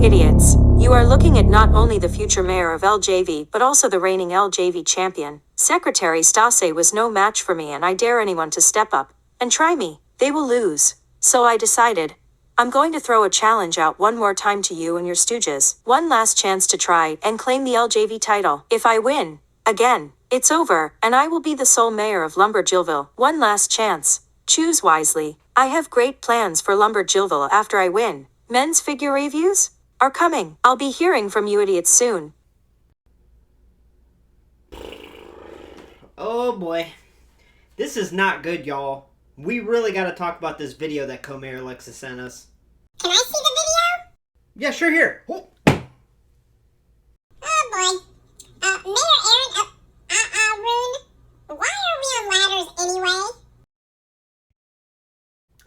Idiots, you are looking at not only the future mayor of LJV but also the reigning LJV champion. Secretary Stase was no match for me, and I dare anyone to step up and try me. They will lose. So I decided, I'm going to throw a challenge out one more time to you and your stooges. One last chance to try and claim the LJV title. If I win, again, it's over, and I will be the sole mayor of LumberJillville. One last chance. Choose wisely. I have great plans for LumberJillville after I win. Men's figure reviews are coming. I'll be hearing from you idiots soon. Oh boy. This is not good, y'all. We really got to talk about this video that co-mayor Alexa sent us. Can I see the video? Yeah, sure, here. Oh, boy. Mayor Aaron, Rune, why are we on ladders anyway?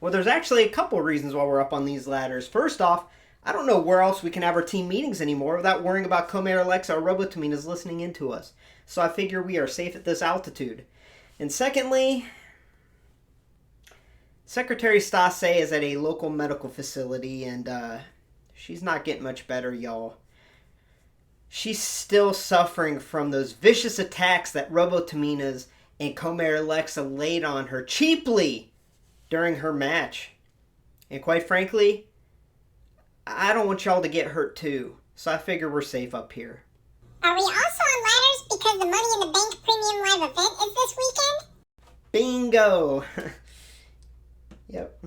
well, there's actually a couple reasons why we're up on these ladders. First off, I don't know where else we can have our team meetings anymore without worrying about co-mayor Alexa or Robotomina's listening into us. So I figure we are safe at this altitude. And secondly, Secretary Stase is at a local medical facility, and she's not getting much better, y'all. She's still suffering from those vicious attacks that Robotomina's and co-mayor Alexa laid on her cheaply during her match. And quite frankly, I don't want y'all to get hurt too, so I figure we're safe up here. Are we also on ladders because the Money in the Bank Premium Live event is this weekend? Bingo! Yep.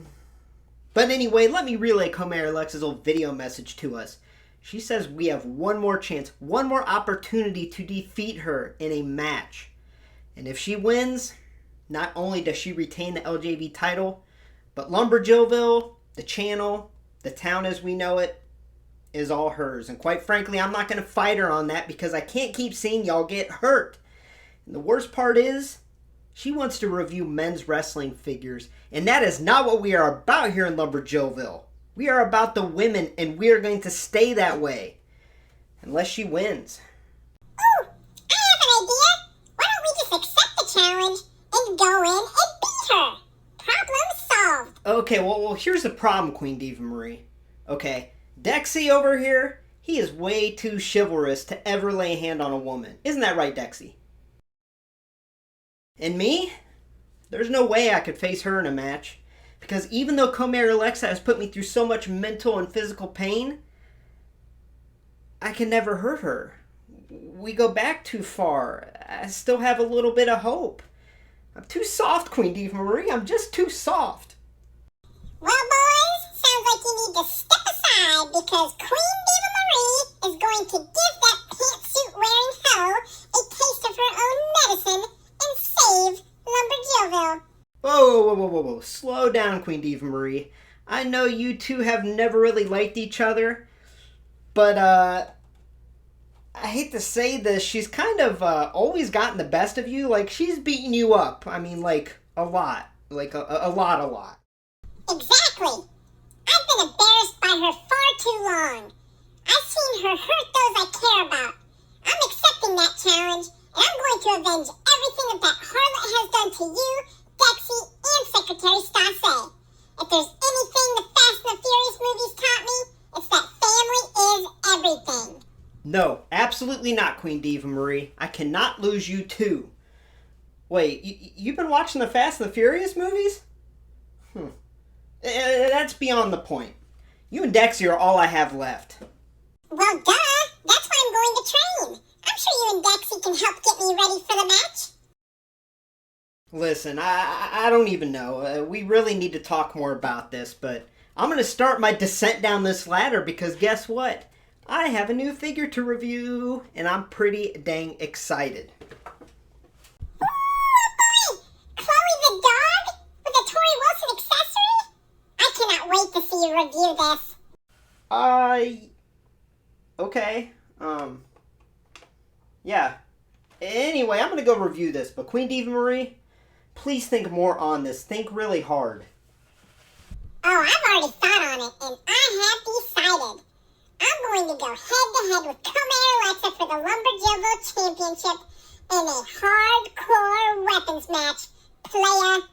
But anyway, let me relay co-mayor Alexa's old video message to us. She says we have one more chance, one more opportunity to defeat her in a match. And if she wins, not only does she retain the LJV title, but LumberJillville, the channel, the town as we know it, is all hers. And quite frankly, I'm not going to fight her on that because I can't keep seeing y'all get hurt. And the worst part is, she wants to review men's wrestling figures, and that is not what we are about here in LumberJillville. We are about the women, and we are going to stay that way. Unless she wins. Ooh, I have an idea. Why don't we just accept the challenge and go in and beat her? Problem solved. Okay, well, here's the problem, Queen Diva Marie. Okay, Dexy over here, he is way too chivalrous to ever lay a hand on a woman. Isn't that right, Dexy? And me? There's no way I could face her in a match. Because even though co-mayor Alexa has put me through so much mental and physical pain, I can never hurt her. We go back too far. I still have a little bit of hope. I'm too soft, Queen Diva Marie. I'm just too soft. Well, boys, sounds like you need to step aside because Queen Diva Marie is going to give that pantsuit-wearing hoe a taste of her own medicine and save LumberJillville. Whoa. Slow down, Queen Diva Marie. I know you two have never really liked each other, but, I hate to say this, she's kind of, always gotten the best of you. Like, she's beaten you up. I mean, like, a lot. Like, a lot. Exactly. I've been embarrassed by her far too long. I've seen her hurt those I care about. I'm accepting that challenge, and I'm going to avenge everything that harlot has done to you, Dexy, and Secretary Stase. If there's anything the Fast and the Furious movies taught me, it's that family is everything. No, absolutely not, Queen Diva Marie. I cannot lose you too. Wait, you've been watching the Fast and the Furious movies? That's beyond the point. You and Dexy are all I have left. Well, duh. That's why I'm going to train. I'm sure you and Dexy can help get me ready for the match. Listen, I don't even know. We really need to talk more about this, but I'm going to start my descent down this ladder because guess what? I have a new figure to review, and I'm pretty dang excited. Oh boy! Chloe the dog? With a Torrie Wilson accessory? I cannot wait to see you review this. Okay. Yeah. Anyway, I'm going to go review this, but Queen Diva Marie, please think more on this. Think really hard. Oh, I've already thought on it, and I have decided. I'm going to go head-to-head with co-mayor Alexa for the LumberJillville Championship in a hardcore weapons match. Playa.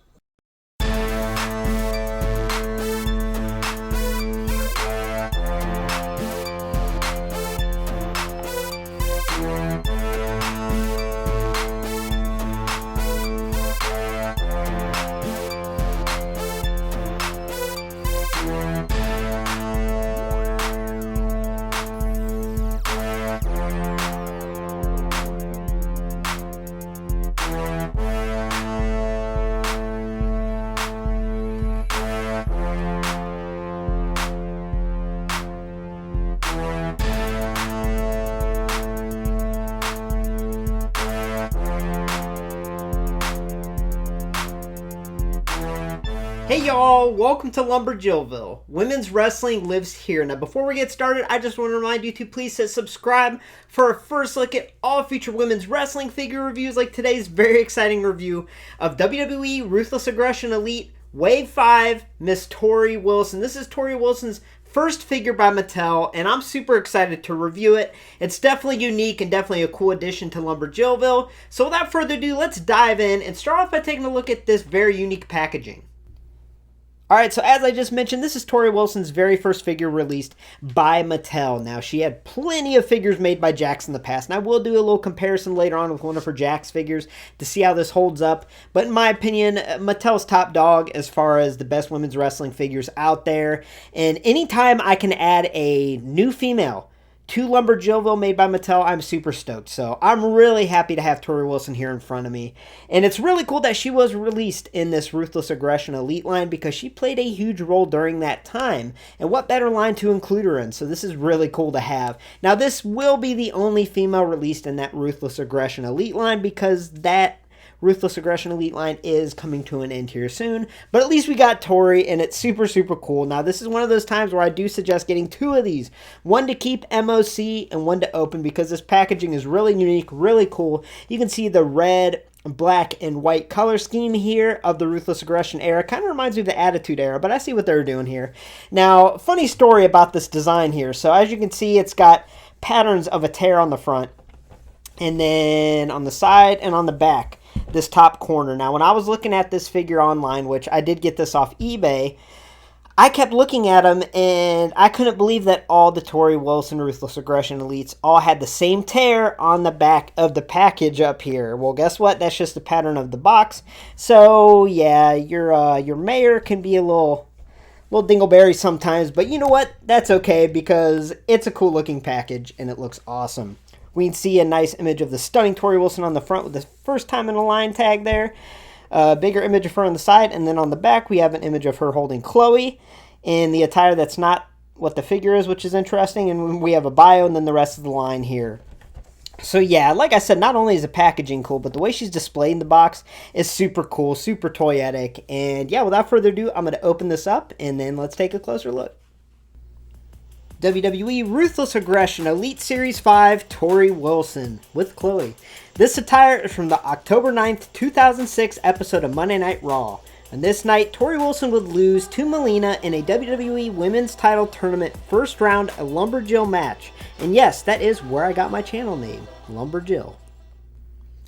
Hey y'all, welcome to LumberJillville. Women's wrestling lives here. Now before we get started, I just want to remind you to please hit subscribe for a first look at all future women's wrestling figure reviews, like today's very exciting review of WWE Ruthless Aggression Elite Wave 5, Miss Torrie Wilson. This is Torrie Wilson's first figure by Mattel, and I'm super excited to review it. It's definitely unique and definitely a cool addition to LumberJillville. So without further ado, let's dive in and start off by taking a look at this very unique packaging. Alright, so as I just mentioned, this is Torrie Wilson's very first figure released by Mattel. Now, she had plenty of figures made by Jax in the past, and I will do a little comparison later on with one of her Jax figures to see how this holds up. But in my opinion, Mattel's top dog as far as the best women's wrestling figures out there. And anytime I can add a new female to LumberJillville made by Mattel, I'm super stoked. So I'm really happy to have Torrie Wilson here in front of me. And it's really cool that she was released in this Ruthless Aggression Elite line because she played a huge role during that time. And what better line to include her in? So this is really cool to have. Now this will be the only female released in that Ruthless Aggression Elite line because that Ruthless Aggression Elite line is coming to an end here soon. But at least we got Torrie, and it's super, super cool. Now, this is one of those times where I do suggest getting two of these. One to keep MOC and one to open because this packaging is really unique, really cool. You can see the red, black, and white color scheme here of the Ruthless Aggression era. Kind of reminds me of the Attitude era, but I see what they're doing here. Now, funny story about this design here. So as you can see, it's got patterns of Attire on the front, and then on the side and on the back, this top corner. Now, when I was looking at this figure online, which I did get this off eBay, I kept looking at them, and I couldn't believe that all the Torrie Wilson Ruthless Aggression Elites all had the same tear on the back of the package up here. Well, guess what? That's just the pattern of the box. So, yeah, your mayor can be a little dingleberry sometimes, but you know what? That's okay because it's a cool-looking package, and it looks awesome. We can see a nice image of the stunning Torrie Wilson on the front with the first time in a line tag there. Bigger image of her on the side. And then on the back, we have an image of her holding Chloe in the attire that's not what the figure is, which is interesting. And we have a bio and then the rest of the line here. So yeah, like I said, not only is the packaging cool, but the way she's displayed in the box is super cool, super toyetic. And yeah, without further ado, I'm going to open this up and then let's take a closer look. WWE Ruthless Aggression Elite Series 5 Torrie Wilson with Chloe. This attire is from the October 9th, 2006 episode of Monday Night Raw. On this night, Torrie Wilson would lose to Melina in a WWE Women's Title Tournament first round LumberJill match. And yes, that is where I got my channel name, LumberJill.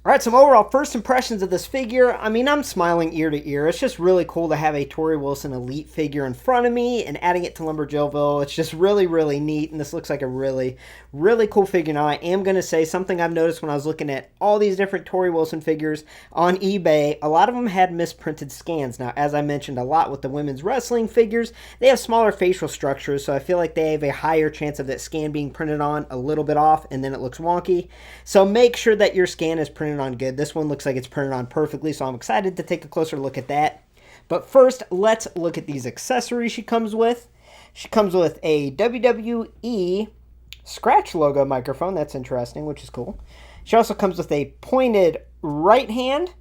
Alright, some overall first impressions of this figure. I mean, I'm smiling ear to ear. It's just really cool to have a Torrie Wilson Elite figure in front of me and adding it to LumberJillville. It's just really, really neat, and this looks like a really, really cool figure. Now, I am going to say something I've noticed when I was looking at all these different Torrie Wilson figures on eBay. A lot of them had misprinted scans. Now, as I mentioned a lot with the women's wrestling figures, they have smaller facial structures, so I feel like they have a higher chance of that scan being printed on a little bit off, and then it looks wonky. So make sure that your scan is printed on good. This one looks like it's printed on perfectly, so I'm excited to take a closer look at that. But first, let's look at these accessories she comes with. She comes with a WWE scratch logo microphone. That's interesting, which is cool. She also comes with a pointed right hand.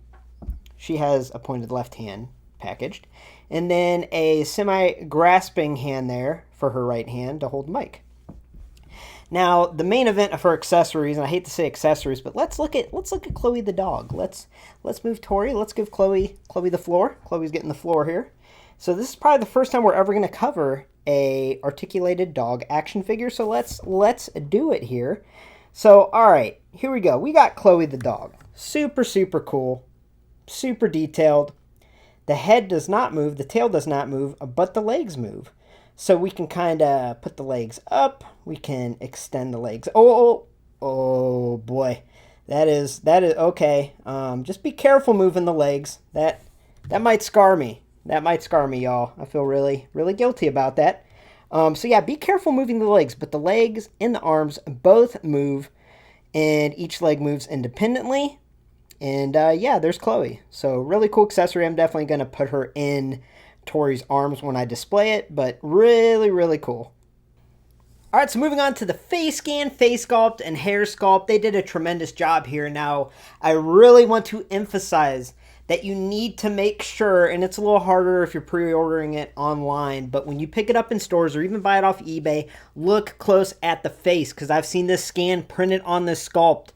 She has a pointed left hand packaged. And then a semi-grasping hand there for her right hand to hold the mic. Now, the main event of her accessories, and I hate to say accessories, but let's look at Chloe the dog. Let's move Torrie. Let's give Chloe the floor. Chloe's getting the floor here. So this is probably the first time we're ever going to cover a articulated dog action figure. So let's do it here. So all right, here we go. We got Chloe the dog. Super, super cool. Super detailed. The head does not move. The tail does not move, but the legs move. So we can kind of put the legs up. We can extend the legs. Oh boy. That is okay. Just be careful moving the legs. That might scar me. That might scar me, y'all. I feel really, really guilty about that. So yeah, be careful moving the legs, but the legs and the arms both move, and each leg moves independently. And yeah, there's Chloe. So really cool accessory. I'm definitely going to put her in Torrie's arms when I display it, but really, really cool. Alright, so moving on to the face scan, face sculpt, and hair sculpt. They did a tremendous job here. Now, I really want to emphasize that you need to make sure, and it's a little harder if you're pre-ordering it online, but when you pick it up in stores or even buy it off eBay, look close at the face, because I've seen this scan printed on this sculpt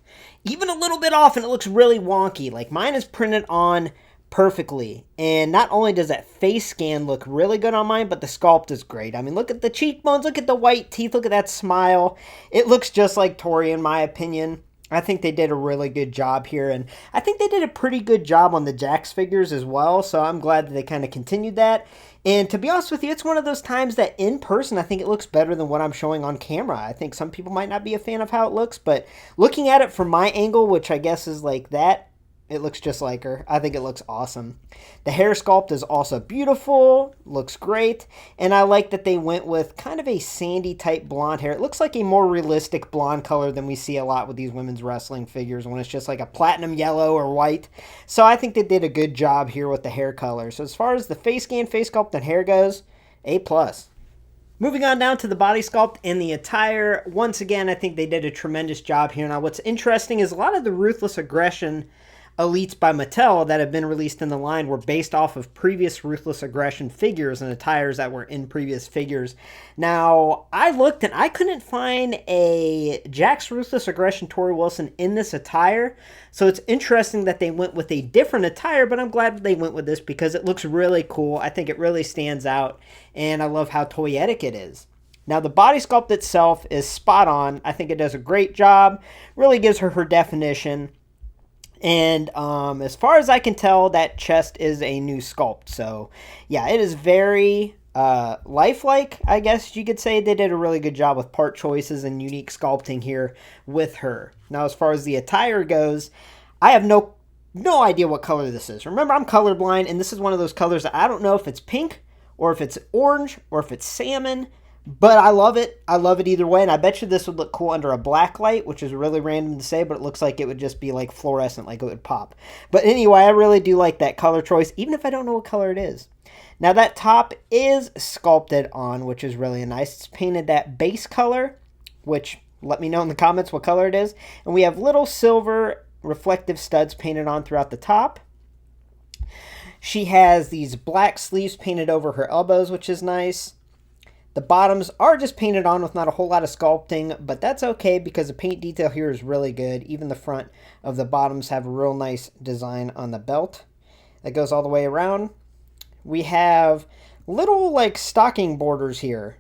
even a little bit off and it looks really wonky. Like mine is printed on perfectly, and not only does that face scan look really good on mine, but the sculpt is great. I mean, look at the cheekbones, look at the white teeth, look at that smile. It looks just like Torrie in my opinion. I think they did a really good job here, and I think they did a pretty good job on the Jax figures as well, so I'm glad that they kind of continued that. And to be honest with you, it's one of those times that in person, I think it looks better than what I'm showing on camera. I think some people might not be a fan of how it looks, but looking at it from my angle, which I guess is like that, it looks just like her. I think it looks awesome. The hair sculpt is also beautiful, looks great, and I like that they went with kind of a sandy type blonde hair. It looks like a more realistic blonde color than we see a lot with these women's wrestling figures when it's just like a platinum yellow or white. So I think they did a good job here with the hair color. So as far as the face scan, face sculpt, and hair goes, A+. Moving on down to the body sculpt and the attire. Once again, I think they did a tremendous job here. Now what's interesting is a lot of the Ruthless Aggression Elites by Mattel that have been released in the line were based off of previous Ruthless Aggression figures and attires that were in previous figures. Now, I looked and I couldn't find a Jax Ruthless Aggression Torrie Wilson in this attire, so it's interesting that they went with a different attire, but I'm glad that they went with this because it looks really cool. I think it really stands out, and I love how toyetic it is. Now, the body sculpt itself is spot on. I think it does a great job, really gives her definition. And as far as I can tell, that chest is a new sculpt. So, yeah, it is very lifelike, I guess you could say. They did a really good job with part choices and unique sculpting here with her. Now, as far as the attire goes, I have no idea what color this is. Remember, I'm colorblind, and this is one of those colors that I don't know if it's pink or if it's orange or if it's salmon. But I love it. I love it either way, and I bet you this would look cool under a black light, which is really random to say, but it looks like it would just be like fluorescent, like it would pop. But anyway, I really do like that color choice, even if I don't know what color it is. Now that top is sculpted on, which is really nice. It's painted that base color, which let me know in the comments what color it is. And we have little silver reflective studs painted on throughout the top. She has these black sleeves painted over her elbows, which is nice. The bottoms are just painted on with not a whole lot of sculpting, but that's okay because the paint detail here is really good. Even the front of the bottoms have a real nice design on the belt that goes all the way around. We have little like stocking borders here.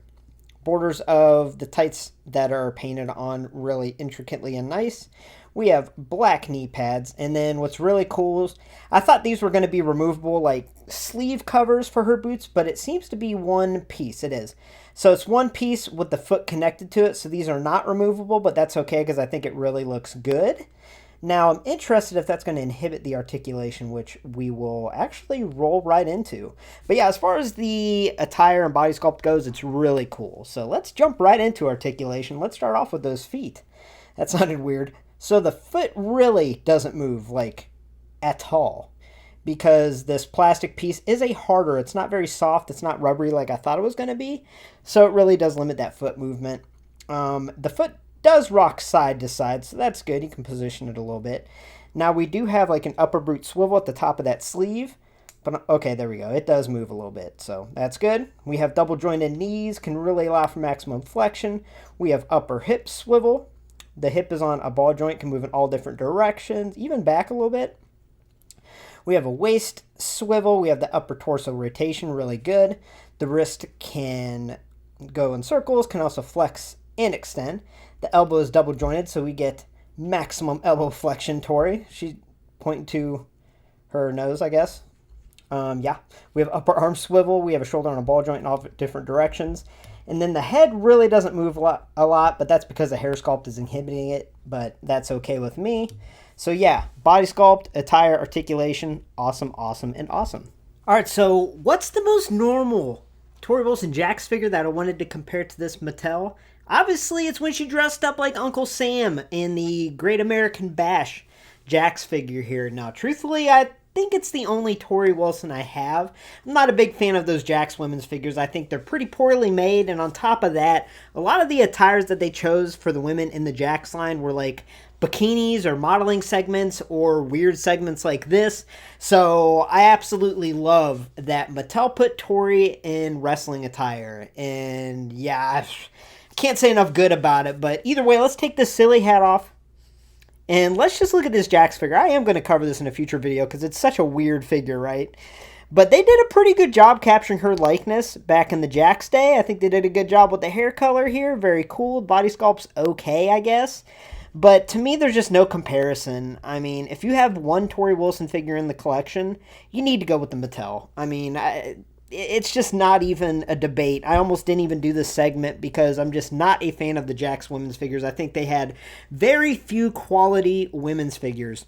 Borders of the tights that are painted on really intricately and nice. We have black knee pads, and then what's really cool is I thought these were going to be removable like sleeve covers for her boots, but it seems to be one piece. It is. So it's one piece with the foot connected to it, so these are not removable, but that's okay because I think it really looks good. Now, I'm interested if that's going to inhibit the articulation, which we will actually roll right into. But yeah, as far as the attire and body sculpt goes, it's really cool. So let's jump right into articulation. Let's start off with those feet. That sounded weird. So the foot really doesn't move, like, at all. Because this plastic piece is a harder, it's not very soft, it's not rubbery like I thought it was going to be. So it really does limit that foot movement. The foot does rock side to side, so that's good. You can position it a little bit. Now we do have like an upper boot swivel at the top of that sleeve. But okay, there we go. It does move a little bit, so that's good. We have double jointed knees, can really allow for maximum flexion. We have upper hip swivel. The hip is on a ball joint, can move in all different directions, even back a little bit. We have a waist swivel. We have the upper torso rotation, really good. The wrist can go in circles, can also flex and extend. The elbow is double jointed, so we get maximum elbow flexion, Torrie. She's pointing to her nose, I guess. Yeah. We have upper arm swivel. We have a shoulder on a ball joint in all different directions. And then the head really doesn't move a lot, but that's because the hair sculpt is inhibiting it, but that's okay with me. So yeah, body sculpt, attire, articulation, awesome, awesome, and awesome. All right, so what's the most normal Torrie Wilson Jax figure that I wanted to compare to this Mattel? Obviously, it's when she dressed up like Uncle Sam in the Great American Bash Jax figure here. Now, truthfully, I think it's the only Torrie Wilson I have. I'm not a big fan of those Jax women's figures. I think they're pretty poorly made, and on top of that, a lot of the attires that they chose for the women in the Jax line were like bikinis or modeling segments or weird segments like this. So I absolutely love that Mattel put Torrie in wrestling attire. And yeah, I can't say enough good about it. But either way, let's take this silly hat off. And let's just look at this Jax figure. I am going to cover this in a future video because it's such a weird figure, right? But they did a pretty good job capturing her likeness back in the Jax day. I think they did a good job with the hair color here. Very cool. Body sculpt's okay, I guess. But to me, there's just no comparison. I mean, if you have one Torrie Wilson figure in the collection, you need to go with the Mattel. I mean, it's just not even a debate. I almost didn't even do this segment because I'm just not a fan of the Jax women's figures. I think they had very few quality women's figures.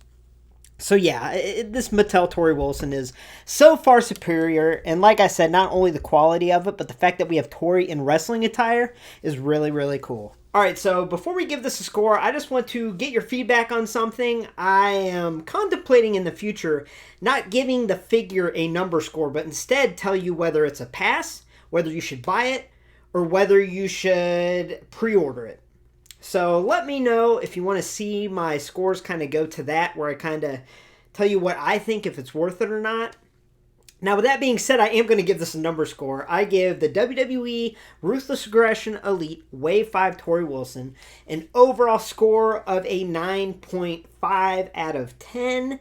So yeah, this Mattel Torrie Wilson is so far superior, and like I said, not only the quality of it, but the fact that we have Torrie in wrestling attire is really, really cool. Alright, so before we give this a score, I just want to get your feedback on something. I am contemplating in the future not giving the figure a number score, but instead tell you whether it's a pass, whether you should buy it, or whether you should pre-order it. So let me know if you want to see my scores kind of go to that, where I kind of tell you what I think, if it's worth it or not. Now, with that being said, I am going to give this a number score. I give the WWE Ruthless Aggression Elite Wave 5 Torrie Wilson an overall score of a 9.5 out of 10.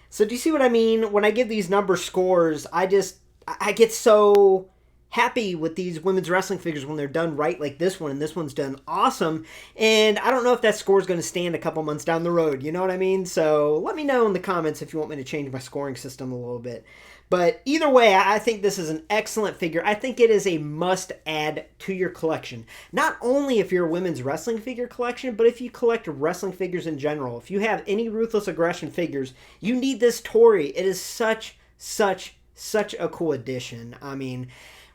So do you see what I mean? When I give these number scores, I get so happy with these women's wrestling figures when they're done right, like this one, and this one's done awesome. And I don't know if that score is going to stand a couple months down the road, you know what I mean? So let me know in the comments if you want me to change my scoring system a little bit. But either way, I think this is an excellent figure. I think it is a must-add to your collection. Not only if you're a women's wrestling figure collection, but if you collect wrestling figures in general. If you have any Ruthless Aggression figures, you need this Torrie. It is such a cool addition. I mean,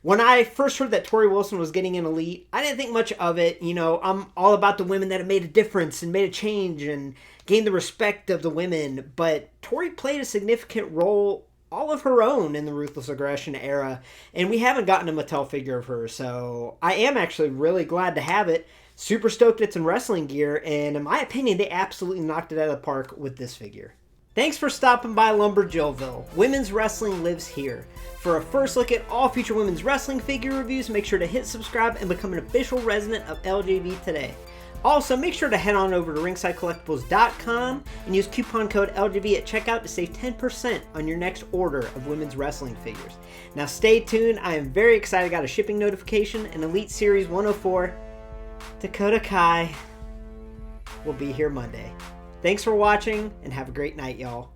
when I first heard that Torrie Wilson was getting an Elite, I didn't think much of it. You know, I'm all about the women that have made a difference and made a change and gained the respect of the women. But Torrie played a significant role all of her own in the Ruthless Aggression era, and we haven't gotten a Mattel figure of her, so I am actually really glad to have it. Super stoked it's in wrestling gear, and in my opinion, they absolutely knocked it out of the park with this figure. Thanks for stopping by LumberJillville. Women's wrestling lives here. For a first look at all future women's wrestling figure reviews, make sure to hit subscribe and become an official resident of LJV today. Also, make sure to head on over to ringsidecollectibles.com and use coupon code LJV at checkout to save 10% on your next order of women's wrestling figures. Now stay tuned, I am very excited. I got a shipping notification, and Elite Series 104, Dakota Kai, will be here Monday. Thanks for watching, and have a great night, y'all.